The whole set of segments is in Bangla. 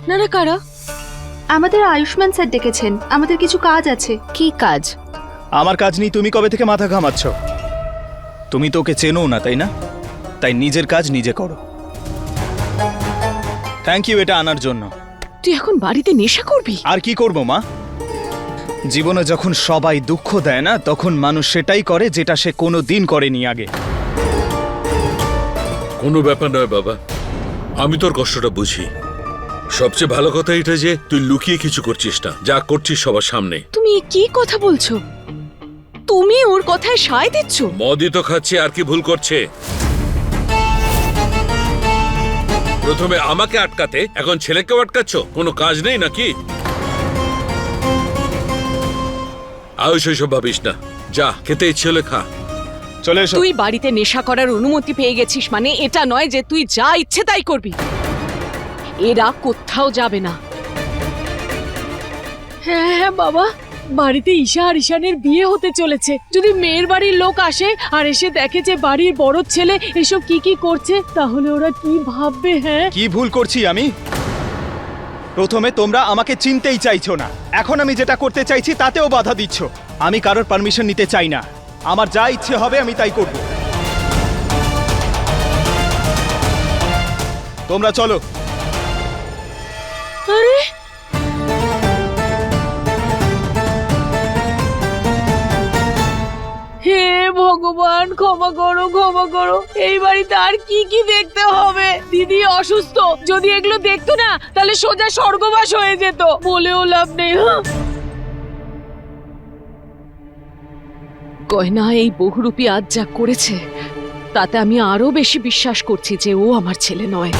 আপনারা কারা? আমাদের আয়ুষ্মান স্যার ডেকেছেন, আমাদের কিছু কাজ আছে। কি কাজ? আমার কাজ নেই, তুমি কবে থেকে মাথা ঘামাচ্ছ? তুমি তো ওকে চেনো না, তাই না? তাই নিজের কাজ নিজে করো। থ্যাংক ইউ এটা আনার জন্য। তুই এখন বাড়িতে নেশা করবি? আর কি করব মা, জীবনে যখন সবাই দুঃখ দেয় না, তখন মানুষ সেটাই করে যেটা সে কোনো দিন করেনি আগে। কোনো ব্যাপার নয় বাবা, আমি তোর কষ্টটা বুঝি। সবচেয়ে ভালো কথা এটা যে তুই লুকিয়ে কিছু করছিস না, যা করছিস সবার সামনে। তুমি কি কথা বলছো? তুমি ওর কথায় সায় দিচ্ছ? মদই তো খাচ্ছে, আর কি ভুল করছে? প্রথমে আমাকে আটকাতে এখন ছেলেকেও আটকাচ্ছ? কোনো কাজ নেই নাকি? আয়ুষ এসব ভাবিস না, যা খেতে ইচ্ছে হলে খা। চলে এসো। তুই বাড়িতে নেশা করার অনুমতি পেয়ে গেছিস মানে এটা নয় যে তুই যা ইচ্ছে তাই করবি। এরা কোথাও যাবে না। হ্যাঁ হ্যাঁ বাবা, বাড়িতে ঈশা আর ঈশানের বিয়ে হতে চলেছে। যদি মেয়ের বাড়ির লোক আসে আর এসে দেখে যে বাড়ির বড় ছেলে এসব কি কি করছে, তাহলে ওরা কি ভাববে? হ্যাঁ, কি ভুল করছি আমি? প্রথমে তোমরা আমাকে চিনতেই চাইছো না, এখন আমি যেটা করতে চাইছি তাতেও বাধা দিচ্ছ। আমি কারোর পারমিশন নিতে চাই না, আমার যা ইচ্ছে হবে আমি তাই করব। তোমরা চলো। আরে হে ভগবান, ক্ষমা করো ক্ষমা করো। এই বাড়িতে আর কি কি দেখতে হবে? দিদি অসুস্থ, যদি এগুলো দেখতো না তাহলে সোজা স্বর্গবাস হয়ে যেত। বলেও লাভ নেই। গয়না এই বহুরূপী আজ যা করেছে তাতে আমি আরো বেশি বিশ্বাস করছি যে ও আমার ছেলে নয়।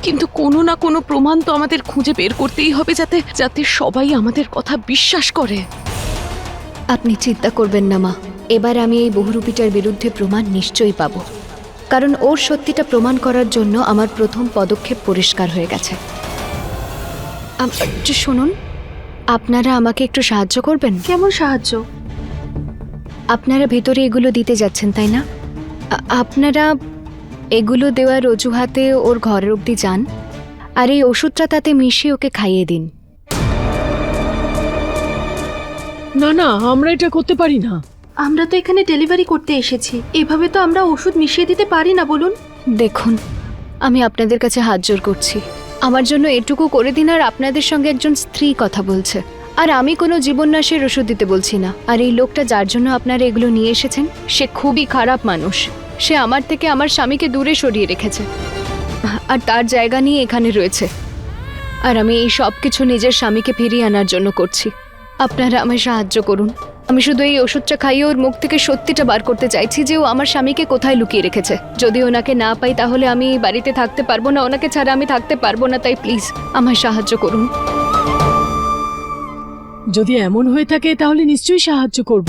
কিন্তু কোনো না কোনো প্রমাণ তো আমাদের খুঁজে বের করতেই হবে যাতে যাতে সবাই আমাদের কথা বিশ্বাস করে। আপনি চিন্তা করবেন না মা, এবার আমি এই বহুরূপীটার বিরুদ্ধে প্রমাণ নিশ্চয়ই পাবো। কারণ ওর সত্যিটা প্রমাণ করার জন্য আমার প্রথম পদক্ষেপ পরিষ্কার হয়ে গেছে। শুনুন, আপনারা আমাকে একটু সাহায্য করবেন? কেমন সাহায্য? আপনারা ভেতরে এগুলো দিতে যাচ্ছেন তাই না? আপনারা এগুলো দেওয়ার অজুহাতে ওর ঘরের অবধি যান আর এই ওষুধটা তাতে মিশিয়ে ওকে খাইয়ে দিন। না না, আমরা এটা করতে পারি না। আমরা তো এখানে ডেলিভারি করতে এসেছি, এভাবে তো আমরা ওষুধ মিশিয়ে দিতে পারি না। বলুন। দেখুন, আমি আপনাদের কাছে হাত জোর করছি, আমার জন্য এটুকু করে দিন। আর আপনাদের সঙ্গে একজন স্ত্রী কথা বলছে, আর আমি কোনো জীবননাশের ওষুধ দিতে বলছি না। আর এই লোকটা যার জন্য আপনারা এগুলো নিয়ে এসেছেন, সে খুবই খারাপ মানুষ। সে আমার থেকে আমার স্বামীকে দূরে সরিয়ে রেখেছে আর তার জায়গা নিয়ে এখানে রয়েছে। আর আমি এই সব কিছু নিজের স্বামীকে ফিরিয়ে আনার জন্য করছি। আপনারা আমায় সাহায্য করুন। আমি শুধু এই ওষুধটা খাইয়ে ওর মুখ থেকে সত্যিটা বার করতে চাইছি যে ও আমার স্বামীকে কোথায় লুকিয়ে রেখেছে। যদি ওনাকে না পাই তাহলে আমি এই বাড়িতে থাকতে পারবো না, ওনাকে ছাড়া আমি থাকতে পারবো না। তাই প্লিজ আমায় সাহায্য করুন। যদি এমন হয়ে থাকে তাহলে নিশ্চয়ই সাহায্য করব।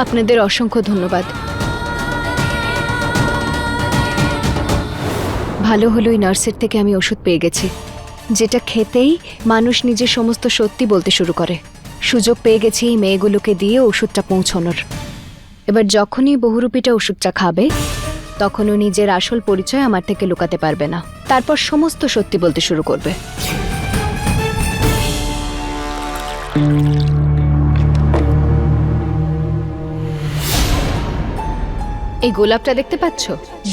আপনাদের অসংখ্য ধন্যবাদ। ভালো হলো এই নার্সের থেকে আমি ওষুধ পেয়ে গেছি, যেটা খেতেই মানুষ নিজের সমস্ত সত্যি বলতে শুরু করে। সুযোগ পেয়ে গেছি এই মেয়েগুলোকে দিয়ে ওষুধটা পৌঁছানোর। এবার যখনই বহুরূপীটা ওষুধটা খাবে তখন ও নিজের আসল পরিচয় আমার থেকে লুকাতে পারবে না, তারপর সমস্ত সত্যি বলতে শুরু করবে। এই গোলাপটা দেখতে পাচ্ছ?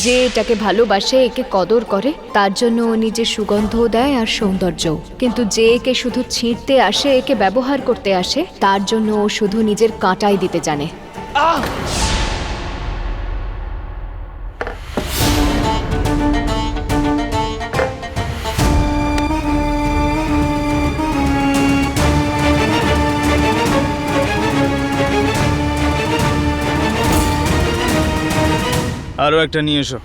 যে এটাকে ভালোবাসে, একে কদর করে, তার জন্য ও নিজের সুগন্ধও দেয় আর সৌন্দর্যও। কিন্তু যে একে শুধু ছিঁড়তে আসে, একে ব্যবহার করতে আসে, তার জন্য ও শুধু নিজের কাঁটাই দিতে জানে। আরো একটা নিয়ে এসো।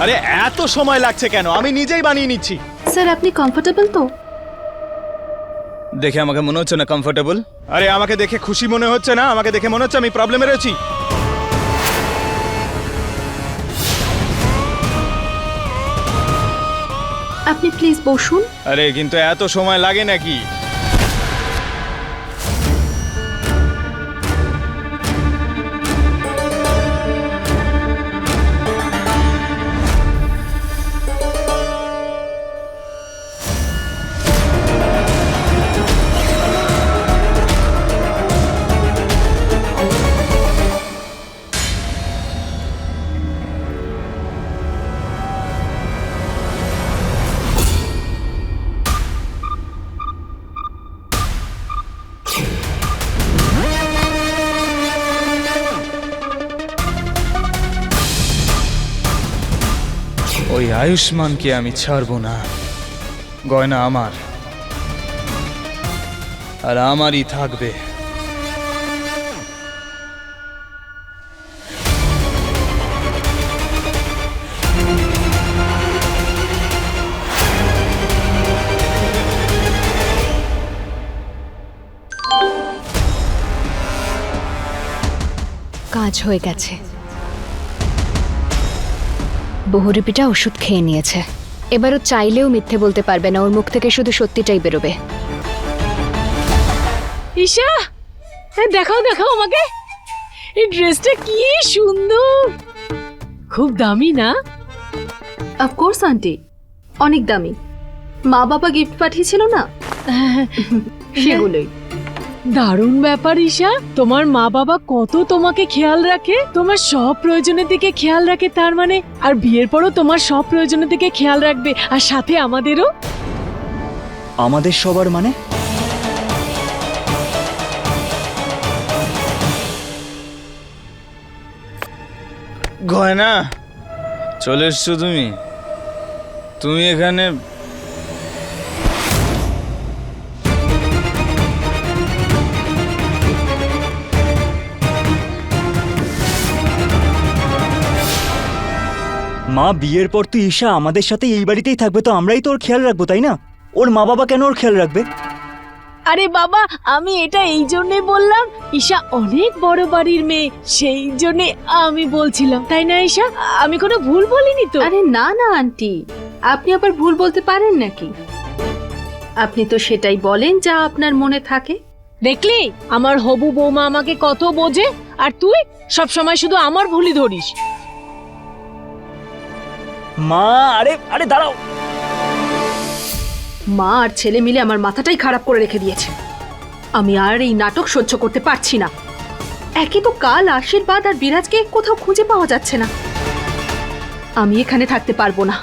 আরে এত সময় লাগছে কেন? আমি নিজেই বানিয়ে নিচ্ছি। স্যার, আপনি কমফোর্টেবল তো? দেখে আমাকে মনে হচ্ছে না কমফোর্টেবল। আরে আমাকে দেখে খুশি মনে হচ্ছে না, আমাকে দেখে মনে হচ্ছে আমি প্রবলেমে রয়েছি। আপনি প্লিজ বসুন। আরে কিন্তু এত সময় লাগে নাকি? ওই আয়ুষ্মানকে আমি ছাড়বো না। গয়না আমার, আর আমারই থাকবে। কাজ হয়ে গেছে। বহুরূপীটা ওষুধ খেয়ে নিয়েছে। এবার ও চাইলেও মিথ্যে বলতে পারবে না, ওর মুখ থেকে শুধু সত্যিটাই বেরোবে। ঈশা, হ্যাঁ দেখাও দেখাও আমাকে। এই ড্রেসটা কি সুন্দর, খুব দামি না? অফকোর্স আন্টি, অনেক দামি। মা বাবা গিফট পাঠিয়েছিল না, সেগুলোই। দারুণ ব্যাপার ঈশা, তোমার মা বাবা কত তোমাকে খেয়াল রাখে, তোমার সব প্রয়োজনের দিকে খেয়াল রাখে। তার মানে আর বিয়ের পরও তোমার সব প্রয়োজনের দিকে খেয়াল রাখবে, আর সাথে আমাদেরও। আমাদের সবার মানে? গয়না, চলে এসছো তুমি? তুমি এখানে মা, বিয়ের পর তো ঈশা আমাদের সাথে এই বাড়িতেই থাকবে, তো আমরাই তো ওর খেয়াল রাখবো, তাই না? ওর মা বাবা কেন ওর খেয়াল রাখবে? আরে বাবা, আমি এটা এই জন্যে বললাম, ঈশা অনেক বড় বাড়ির মেয়ে, সেই জন্যে আমি বলছিলাম, তাই না ঈশা? আমি কোনো ভুল বলিনি তো? আরে না না আন্টি, আপনি আবার ভুল বলতে পারেন নাকি? আপনি তো সেটাই বলেন যা আপনার মনে থাকে। দেখলি আমার হবু বৌমা আমাকে কত বোঝে, আর তুই সব সময় শুধু আমার ভুলই ধরিস। মা, আরে আরে দাঁড়াও। মা আর ছেলে মিলে আমার মাথাটাই খারাপ করে রেখে দিয়েছে। আমি আর এই নাটক সহ্য করতে পারছি না। একে তো কাল আশীর্বাদ আর বিরাজকে কোথাও খুঁজে পাওয়া যাচ্ছে না। আমি এখানে থাকতে পারবো না,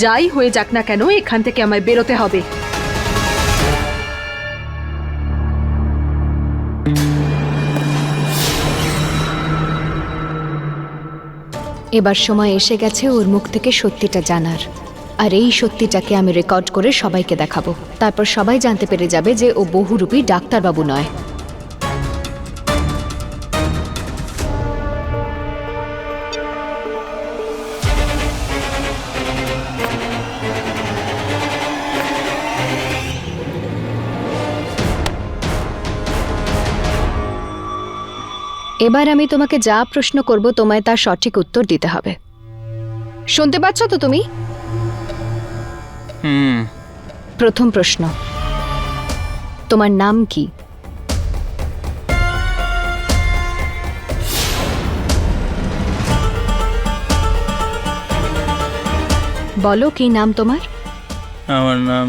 যাই হয়ে যাক না কেন এখান থেকে আমায় বেরোতে হবে। এবার সময় এসে গেছে ওর মুখ থেকে সত্যিটা জানার, আর এই সত্যিটাকে আমি রেকর্ড করে সবাইকে দেখাবো। তারপর সবাই জানতে পেরে যাবে যে ও বহুরূপী ডাক্তারবাবু নয়। এবার আমি তোমাকে যা প্রশ্ন করব তোমায় তার সঠিক উত্তর দিতে হবে। শুনতে পাচ্ছ তো তুমি? প্রথম প্রশ্ন, তোমার নাম কি? বলো, কি নাম তোমার? আমার নাম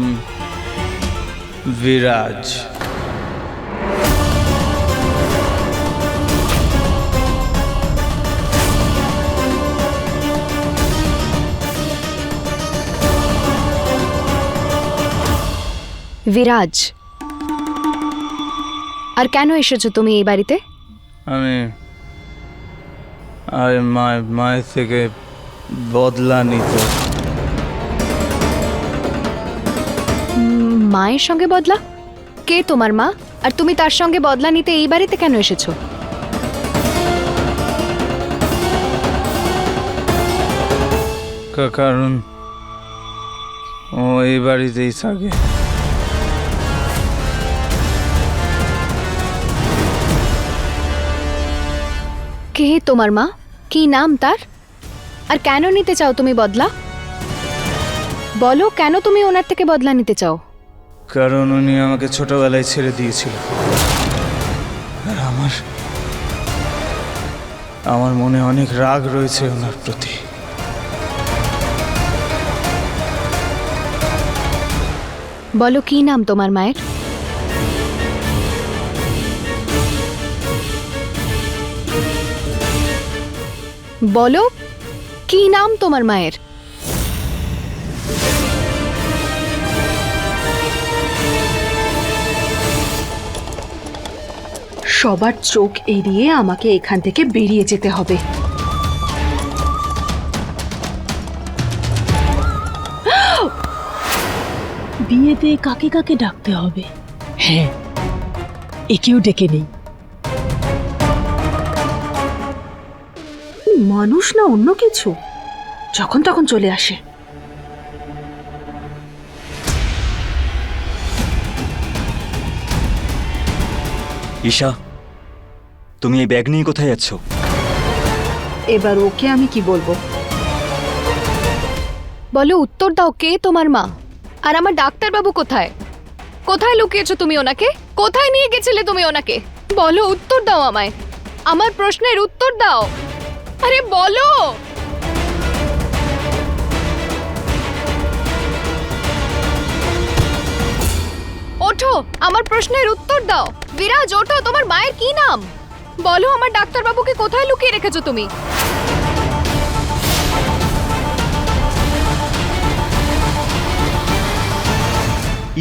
বিরাজ। বিরাজ, আর কেন এসেছো তুমি এই বাড়িতে? আমি মায়ের থেকে বদলা নিতে। মায়ের সঙ্গে বদলা? কে তোমার মা, আর তুমি তার সঙ্গে বদলা নিতে এই বাড়িতে কেন এসেছো? কারণ ও এই বাড়িতেই থাকে। কে তোমার মা? কি নাম তার? আর কেন নিতে চাও তুমি বদলা? বলো কেন তুমি ওনার থেকে বদলা নিতে চাও? কারণ উনি আমাকে ছোটবেলায় ছেড়ে দিয়েছিল, আর আমার মনে অনেক রাগ রয়েছে ওনার প্রতি। বলো কি নাম তোমার মায়ের? বলো কি নাম তোমার মায়ের? সবার চোখ এড়িয়ে আমাকে এখান থেকে বেরিয়ে যেতে হবে। বিয়েতে কাকে কাকে ডাকতে হবে? হ্যাঁ, একেও ডেকে নেই। মানুষ না অন্য কিছু, যখন তখন চলে আসে। ঈশা, তুমি এই ব্যাগ নিয়ে কোথায় যাচ্ছ? এবার ওকে আমি কি বলবো? বলো উত্তর দাও, কে তোমার মা? আর আমার ডাক্তারবাবু কোথায়? কোথায় লুকিয়েছো তুমি ওনাকে? কোথায় নিয়ে গেছিলে তুমি ওনাকে? বলো, উত্তর দাও আমায়, আমার প্রশ্নের উত্তর দাও। আরে বলো। ওঠো, আমার প্রশ্নের উত্তর দাও। বিরাজ, ওঠো, তোমার মায়ের কি নাম? বলো, আমার ডাক্তারবাবুকে কোথায় লুকিয়ে রেখেছো তুমি?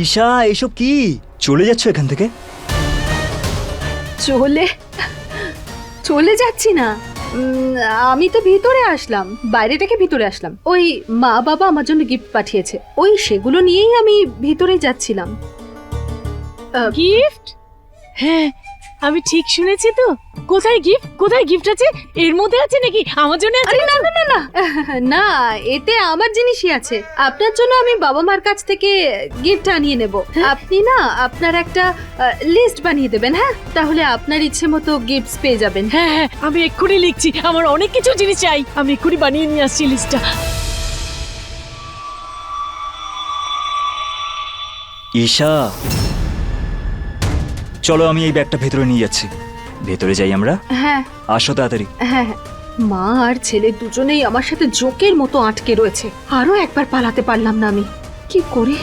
ঈশা, এসব কি? চলে যাচ্ছ এখান থেকে? চলে যাচ্ছি না। আমি তো ভিতরে আসলাম, বাইরে থেকে ভিতরে আসলাম। ওই মা বাবা আমার জন্য গিফট পাঠিয়েছে, ওই সেগুলো নিয়েই আমি ভিতরে যাচ্ছিলাম। গিফট? হ্যাঁ, আমি ঠিক শুনেছি তো? কোথায় গিফট? কোথায় গিফট আছে? এর মধ্যে আছে নাকি আমার জন্য? আরে না না না না না, এতে আমার জিনিসই আছে। আপনার জন্য আমি বাবা মার কাছ থেকে গিফট আনিয়ে নেব। আপনি না আপনার একটা লিস্ট বানিয়ে দেবেন, হ্যাঁ? তাহলে আপনার ইচ্ছে মতো গিফটস পেয়ে যাবেন। হ্যাঁ হ্যাঁ, আমি এক্ষুনি লিখছি। আমার অনেক কিছু জিনিস চাই, আমি এক্ষুনি বানিয়ে নিয়ে আসছি লিস্টটা। ঈশা, চলো আমি এই ব্যাগটা ভেতরে নিয়ে যাচ্ছি। ভেতরে যাই আমরা। হ্যাঁ আসো তাড়াতাড়ি। হ্যাঁ, মা আর ছেলে দুজনেই আমার সাথে জোকের মতো আটকে রয়েছে। আরো একবার পালাতে পারলাম না আমি, কি করি?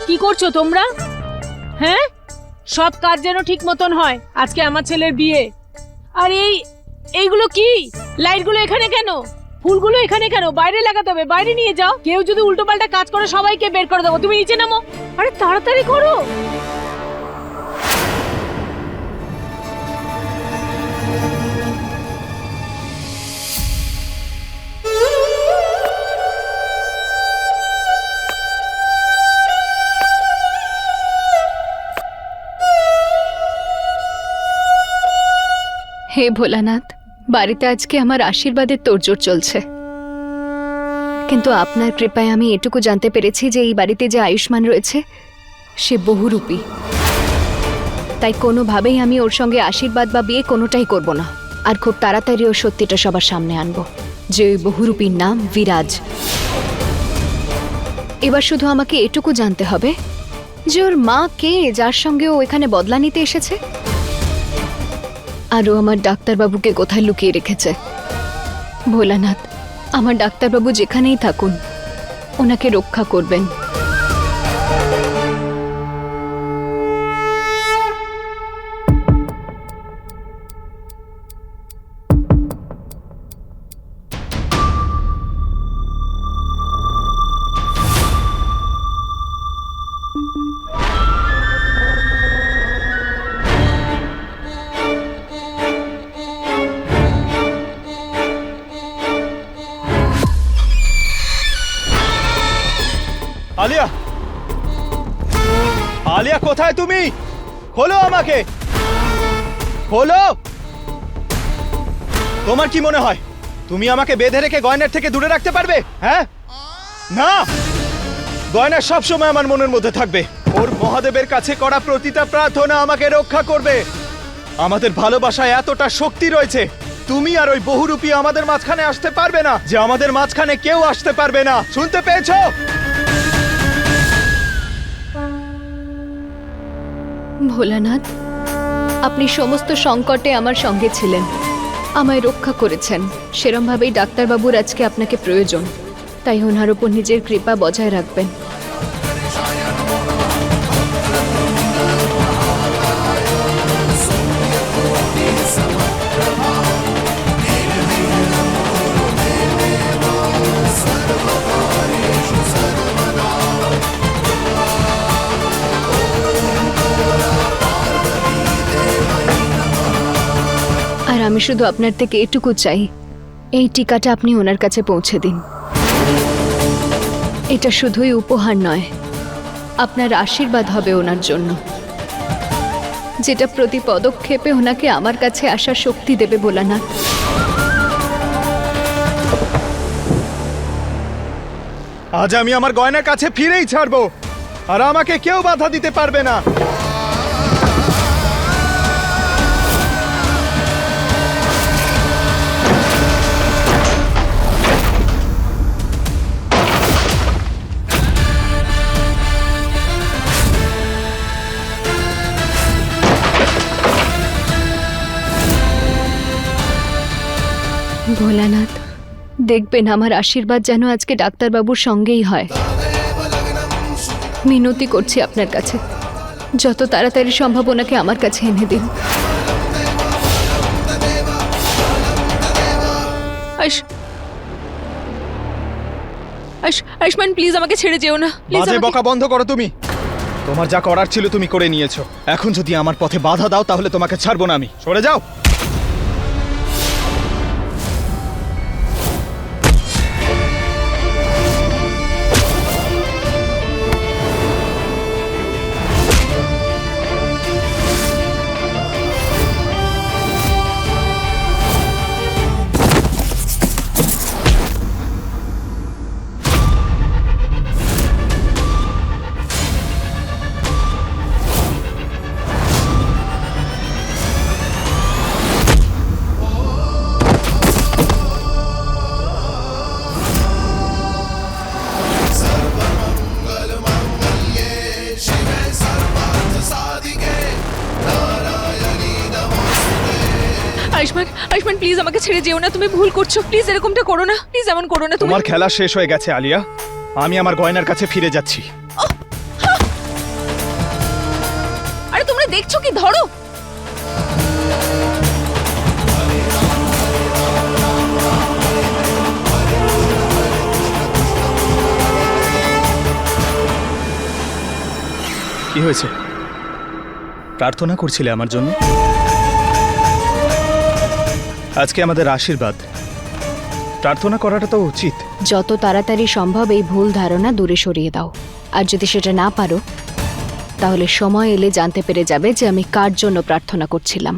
কি করছো তোমরা? হ্যাঁ, সব কাজ যেন ঠিক মতন হয়। আজকে আমার ছেলের বিয়ে। আর এইগুলো কি? লাইটগুলো এখানে কেন? ফুলগুলো এখানে কেন? বাইরে লাগাতে হবে, বাইরে নিয়ে যাও। কেউ যদি উল্টোপাল্টা কাজ করে সবাইকে বের করে দেবো। তুমি নিচে নামো। আরে তাড়াতাড়ি করো। হে ভোলানাথ, বাড়িতে আজকে আমার আশীর্বাদের তোড়জোড় চলছে, কিন্তু আপনার কৃপায় আমি এটুকু জানতে পেরেছি যে এই বাড়িতে যে আয়ুষ্মান রয়েছে সে বহুরূপী। তাই কোনোভাবেই আমি ওর সঙ্গে আশীর্বাদ বা বিয়ে কোনোটাই করব না। আর খুব তাড়াতাড়ি ওর সত্যিটা সবার সামনে আনবো, যে ওই বহুরূপীর নাম বিরাজ। এবার শুধু আমাকে এটুকু জানতে হবে যে ওর মা কে, যার সঙ্গে ও এখানে বদলা নিতে এসেছে। আর ও আমার ডাক্তারবাবুকে কোথায় লুকিয়ে রেখেছে। ভোলানাথ, আমার ডাক্তারবাবু যেখানেই থাকুন ওনাকে রক্ষা করবেন। আলিয়া, আলিয়া কোথায় তুমি? খোলো আমাকে, খোলো। তোমার কি মনে হয় তুমি আমাকে বেঁধে রেখে গয়নার থেকে দূরে রাখতে পারবে? হ্যাঁ, না, গয়না সবসময় আমার মনের মধ্যে থাকবে। ওর মহাদেবের কাছে করা প্রতিটা প্রার্থনা আমাকে রক্ষা করবে। আমাদের ভালোবাসায় এতটা শক্তি রয়েছে, তুমি আর ওই বহুরূপী আমাদের মাঝখানে আসতে পারবে না, যে আমাদের মাঝখানে কেউ আসতে পারবে না। শুনতে পেয়েছো? ভোলানাথ, আপনি সমস্ত সংকটে আমার সঙ্গে ছিলেন, আমায় রক্ষা করেছেন। সেরমভাবেই ডাক্তারবাবুর আজকে আপনাকে প্রয়োজন, তাই ওনার উপর নিজের কৃপা বজায় রাখবেন। আর আমি শুধু আপনার থেকে এটুকু চাই, এই টিকাটা আপনি ওনার কাছে পৌঁছে দিন। এটা শুধুই উপহার নয়, আপনার আশীর্বাদ হবে ওনার জন্য, যেটা প্রতি পদক্ষেপে ওনাকে আমার কাছে আসার শক্তি দেবে। ভোলানাথ, আজ আমি আমার গয়নার কাছে ফিরেই ছাড়বো, আর আমাকে কেউ বাধা দিতে পারবে না। ভোলানাথ, দেখবেন আমার আশীর্বাদ যেন আজকে ডাক্তারবাবুর সঙ্গেই হয়। মিনতি করছি আপনার কাছে, যত তাড়াতাড়ি সম্ভব ওনাকে আমার কাছে এনে দিন। আয়ুষ্মান প্লিজ আমাকে ছেড়ে যেও না, প্লিজ। বাজে বকা বন্ধ করো তুমি। তোমার যা করার ছিল তুমি করে নিয়েছো, এখন যদি আমার পথে বাধা দাও তাহলে তোমাকে ছাড়বো না আমি। সরে যাও। আয়ুষ্মান প্লিজ আমাকে ছেড়ে যেও না, তুমি ভুল করছো, প্লিজ এরকমটা করো না, প্লিজ এমন করো না। তোমার খেলা শেষ হয়ে গেছে আলিয়া, আমি আমার গয়নার কাছে ফিরে যাচ্ছি। আরে তোমরা দেখছো কি? ধরো। কি হয়েছে? প্রার্থনা করছিলে আমার জন্য? আজকে আমাদের আশীর্বাদ, প্রার্থনা করাটা তো উচিত। যত তাড়াতাড়ি সম্ভব এই ভুল ধারণা দূরে সরিয়ে দাও, আর যদি সেটা না পারো তাহলে সময় এলে জানতে পেরে যাবে যে আমি কার জন্য প্রার্থনা করছিলাম।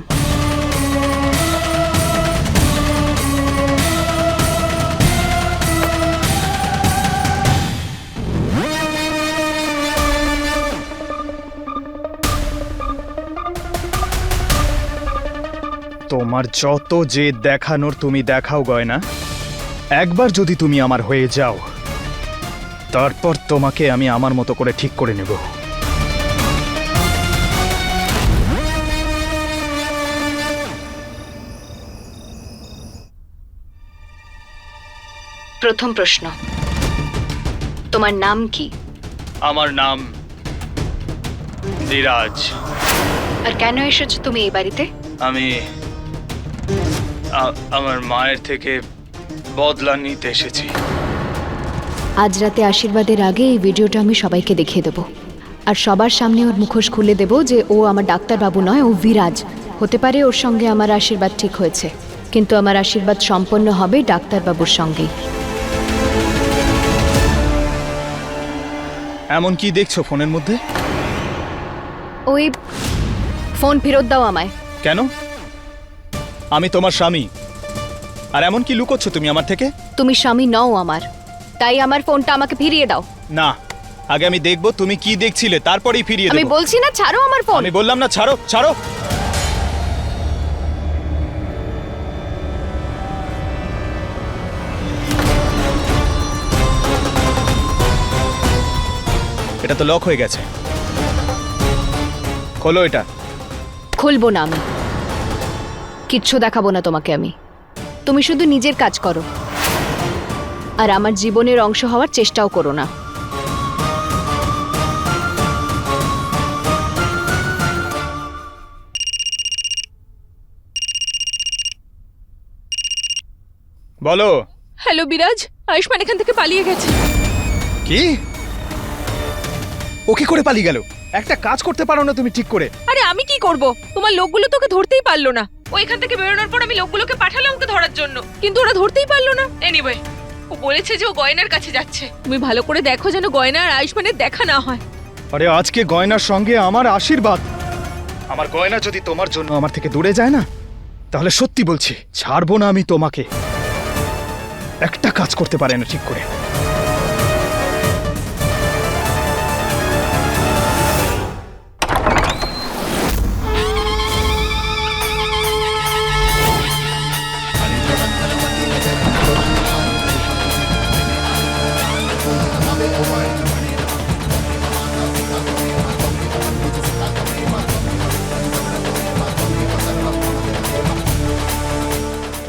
তোমার যত জেদ দেখানোর তুমি দেখাও গয়না, একবার যদি তুমি আমার হয়ে যাও তারপর তোমাকে আমি আমার মতো করে ঠিক করে নেব। প্রথম প্রশ্ন, তোমার নাম কি? আমার নাম ধীরাজ। আর কেন এসেছো তুমি এই বাড়িতে? আমি আমার মায়ের থেকে বদলা নিতে এসেছি। আজ রাতে আশীর্বাদের আগে এই ভিডিওটা আমি সবাইকে দেখিয়ে দেবো, আর সবার সামনে ওর মুখোশ খুলে দেবো যে ও আমার ডাক্তারবাবু নয়, ও বিরাজ। হতে পারে ওর সঙ্গে আমার আশীর্বাদ ঠিক হয়েছে, কিন্তু আমার আশীর্বাদ সম্পন্ন হবে ডাক্তারবাবুর সঙ্গেই। এমন কি দেখছো ফোনের মধ্যে? ওই ফোন ফেরত দাও আমায়। কেন? আমি তোমার স্বামী, আর এমন কি লুকোচ্ছ তুমি আমার থেকে? তুমি স্বামী নও আমার, তাই আমার ফোনটা আমাকে ফিরিয়ে দাও। না, আগে আমি দেখবো তুমি কি দেখছিলে, তারপরেই ফিরিয়ে আমি দেব। বলছি না, ছাড়ো আমার ফোন। আমি বললাম না ছাড়ো, ছাড়ো। এটা তো লক হয়ে গেছে। খোলো এটা। খুলবো না আমি, কিচ্ছু দেখাবো না তোমাকে আমি। তুমি শুধু নিজের কাজ করো আর আমার জীবনের অংশ হওয়ার চেষ্টাও করো না। বলো। হ্যালো বিরাজ, আয়ুষ্মান এখান থেকে পালিয়ে গেছে। কি? ও কি করে পালিয়ে গেল? একটা কাজ করতে পারো না তুমি ঠিক করে? আরে আমি কি করব? তোমার লোকগুলো তোকে ধরতেই পারলো না। ও এখান থেকে বেরোনোর পর আমি লোকগুলোকে পাঠালাম ওকে ধরার জন্য, কিন্তু ওরা ধরতেই পারলো না। এনিওয়ে, ও বলেছে যে ও গয়নার কাছে যাচ্ছে। তুমি ভালো করে দেখো যেন গয়না আর আয়ুষ্মানের দেখা না হয়। আরে আজকে গয়নার সঙ্গে আমার আশীর্বাদ। আমার গয়না যদি তোমার জন্য আমার থেকে দূরে যায় না, তাহলে সত্যি বলছি ছাড়বো না আমি তোমাকে। একটা কাজ করতে পারে না ঠিক করে।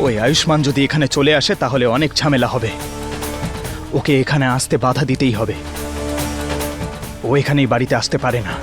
ওই আয়ুষ্মান যদি এখানে চলে আসে তাহলে অনেক ঝামেলা হবে। ওকে এখানে আসতে বাধা দিতেই হবে। ও এখানে এই বাড়িতে আসতে পারে না।